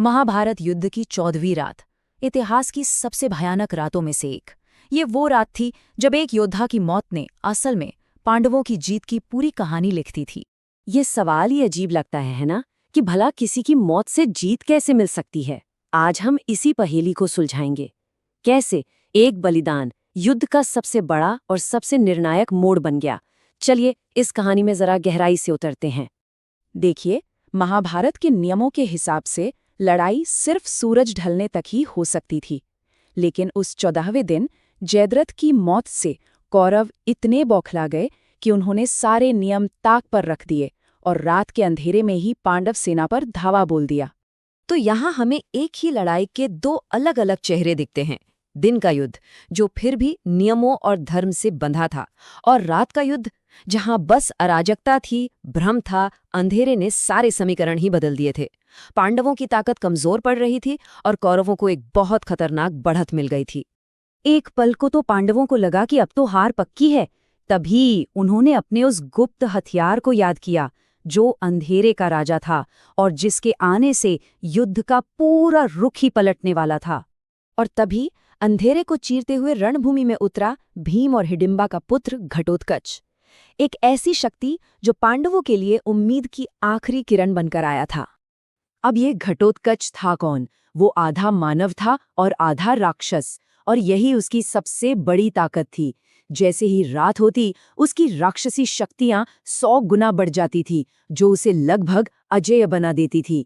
महाभारत युद्ध की 14वीं रात, इतिहास की सबसे भयानक रातों में से एक। ये वो रात थी जब एक योद्धा की मौत ने असल में पांडवों की जीत की पूरी कहानी लिखती थी। ये सवाल ही अजीब लगता है ना, कि भला किसी की मौत से जीत कैसे मिल सकती है। आज हम इसी पहेली को सुलझाएंगे। कैसे एक बलिदान युद्ध का सबसे बड़ा और सबसे निर्णायक मोड़ बन गया। चलिए इस कहानी में जरा गहराई से उतरते हैं। देखिए, महाभारत के नियमों के हिसाब से लड़ाई सिर्फ सूरज ढलने तक ही हो सकती थी, लेकिन उस 14वें दिन जयद्रथ की मौत से कौरव इतने बौखला गए कि उन्होंने सारे नियम ताक पर रख दिए और रात के अंधेरे में ही पांडव सेना पर धावा बोल दिया। तो यहाँ हमें एक ही लड़ाई के दो अलग अलग चेहरे दिखते हैं। दिन का युद्ध जो फिर भी नियमों और धर्म से बंधा था, और रात का युद्ध जहां बस अराजकता थी, भ्रम था, अंधेरे ने सारे समीकरण ही बदल दिए थे। पांडवों की ताकत कमजोर पड़ रही थी और कौरवों को एक बहुत खतरनाक बढ़त मिल गई थी। एक पल को तो पांडवों को लगा कि अब तो हार पक्की है। तभी उन्होंने अपने उस गुप्त हथियार को याद किया जो अंधेरे का राजा था और जिसके आने से युद्ध का पूरा रुख ही पलटने वाला था। और तभी अंधेरे को चीरते हुए रणभूमि में उतरा भीम और हिडिंबा का पुत्र घटोत्कच, एक ऐसी शक्ति जो पांडवों के लिए उम्मीद की आखिरी किरण बनकर आया था। अब ये घटोत्कच था कौन? वो आधा मानव था और आधा राक्षस, और यही उसकी सबसे बड़ी ताकत थी। जैसे ही रात होती उसकी राक्षसी शक्तियां 100 गुना बढ़ जाती थी, जो उसे लगभग अजेय बना देती थी।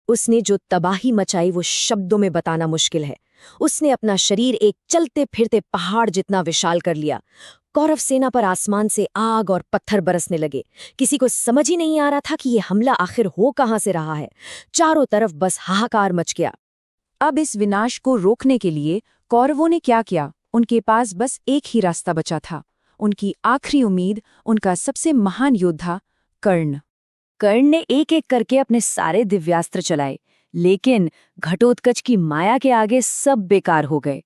उसने जो तबाही मचाई वो शब्दों में बताना मुश्किल है। उसने अपना शरीर एक चलते फिरते पहाड़ जितना विशाल कर लिया। कौरव सेना पर आसमान से आग और पत्थर बरसने लगे। किसी को समझ ही नहीं आ रहा था कि ये हमला आखिर हो कहां से रहा है। चारों तरफ बस हाहाकार मच गया। अब इस विनाश को रोकने के लिए कौरवों ने क्या किया? उनके पास बस एक ही रास्ता बचा था। उनकी आखिरी उम्मीद, उनका सबसे महान योद्धा कर्ण। कर्ण ने एक एक करके अपने सारे दिव्यास्त्र चलाए, लेकिन घटोत्कच की माया के आगे सब बेकार हो गए।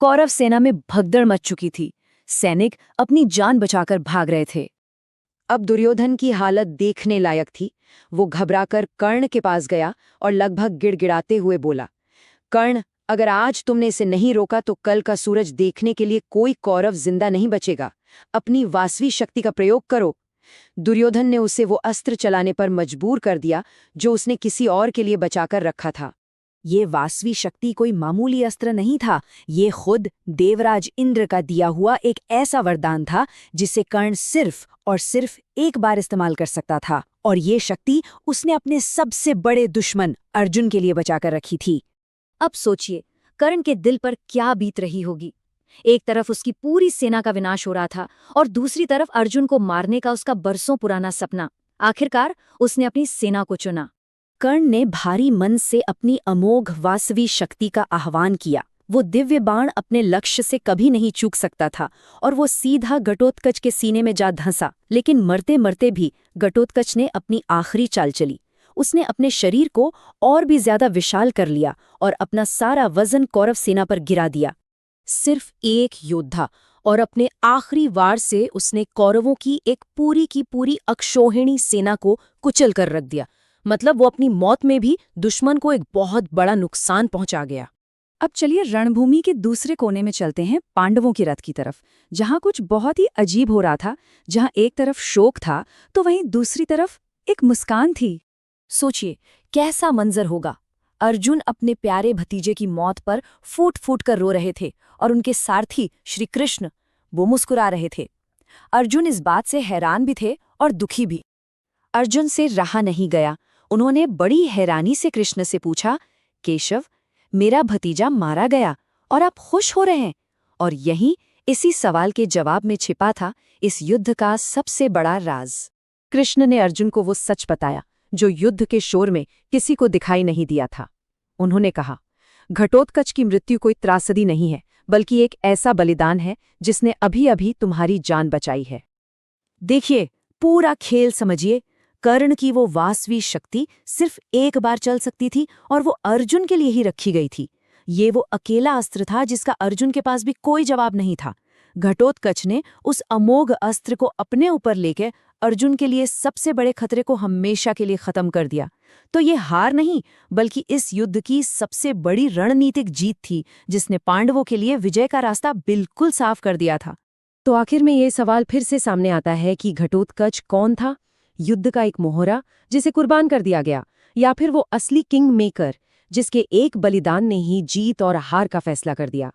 कौरव सेना में भगदड़ मच चुकी थी। सैनिक अपनी जान बचाकर भाग रहे थे। अब दुर्योधन की हालत देखने लायक थी। वो घबराकर कर्ण के पास गया और लगभग गिड़गिड़ाते हुए बोला, कर्ण, अगर आज तुमने इसे नहीं रोका तो कल का सूरज देखने के लिए कोई कौरव जिंदा नहीं बचेगा। अपनी वासवी शक्ति का प्रयोग करो। दुर्योधन ने उसे वो अस्त्र चलाने पर मजबूर कर दिया जो उसने किसी और के लिए बचाकर रखा था। ये वासवी शक्ति कोई मामूली अस्त्र नहीं था। ये खुद देवराज इंद्र का दिया हुआ एक ऐसा वरदान था जिसे कर्ण सिर्फ और सिर्फ एक बार इस्तेमाल कर सकता था, और ये शक्ति उसने अपने सबसे बड़े दुश्मन अर्जुन के लिए बचाकर रखी थी। अब सोचिए कर्ण के दिल पर क्या बीत रही होगी। एक तरफ उसकी पूरी सेना का विनाश हो रहा था और दूसरी तरफ अर्जुन को मारने का उसका बरसों पुराना सपना। आखिरकार उसने अपनी सेना को चुना। कर्ण ने भारी मन से अपनी अमोघ वासवी शक्ति का आह्वान किया। वो दिव्य बाण अपने लक्ष्य से कभी नहीं चूक सकता था और वो सीधा घटोत्कच के सीने में जा धंसा। लेकिन मरते मरते भी घटोत्कच ने अपनी आखिरी चाल चली। उसने अपने शरीर को और भी ज्यादा विशाल कर लिया और अपना सारा वजन कौरव सेना पर गिरा दिया। सिर्फ एक योद्धा और अपने आखिरी वार से उसने कौरवों की पूरी अक्षौहिणी सेना को कुचल कर रख दिया। मतलब वो अपनी मौत में भी दुश्मन को एक बहुत बड़ा नुकसान पहुंचा गया। अब चलिए रणभूमि के दूसरे कोने में चलते हैं, पांडवों की रथ की तरफ, जहां कुछ बहुत ही अजीब हो रहा था। जहां एक तरफ शोक था तो वहीं दूसरी तरफ एक मुस्कान थी। सोचिए कैसा मंजर होगा। अर्जुन अपने प्यारे भतीजे की मौत पर फूट फूट कर रो रहे थे और उनके सारथी श्री कृष्ण वो मुस्कुरा रहे थे। अर्जुन इस बात से हैरान भी थे और दुखी भी। अर्जुन से रहा नहीं गया। उन्होंने बड़ी हैरानी से कृष्ण से पूछा, केशव, मेरा भतीजा मारा गया और आप खुश हो रहे हैं? और यहीं इसी सवाल के जवाब में छिपा था इस युद्ध का सबसे बड़ा राज। कृष्ण ने अर्जुन को वो सच बताया जो युद्ध के शोर में किसी को दिखाई नहीं दिया था। उन्होंने कहा, घटोत्कच की मृत्यु कोई त्रासदी नहीं है, बल्कि एक ऐसा बलिदान है जिसने अभी अभी तुम्हारी जान बचाई है। देखिए, पूरा खेल समझिए। कर्ण की वो वासवी शक्ति सिर्फ एक बार चल सकती थी और वो अर्जुन के लिए ही रखी गई थी। ये वो अकेला अस्त्र था जिसका अर्जुन के पास भी कोई जवाब नहीं था। घटोत्कच ने उस अमोघ अस्त्र को अपने ऊपर लेकर अर्जुन के लिए सबसे बड़े खतरे को हमेशा के लिए खत्म कर दिया। तो ये हार नहीं, बल्कि इस युद्ध की सबसे बड़ी रणनीतिक जीत थी, जिसने पांडवों के लिए विजय का रास्ता बिल्कुल साफ कर दिया था। तो आखिर में ये सवाल फिर से सामने आता है कि घटोत्कच कौन था? युद्ध का एक मोहरा जिसे कुर्बान कर दिया गया, या फिर वो असली किंग मेकर जिसके एक बलिदान ने ही जीत और हार का फैसला कर दिया?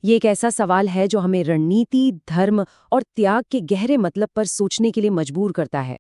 ये एक ऐसा सवाल है जो हमें रणनीति, धर्म और त्याग के गहरे मतलब पर सोचने के लिए मजबूर करता है।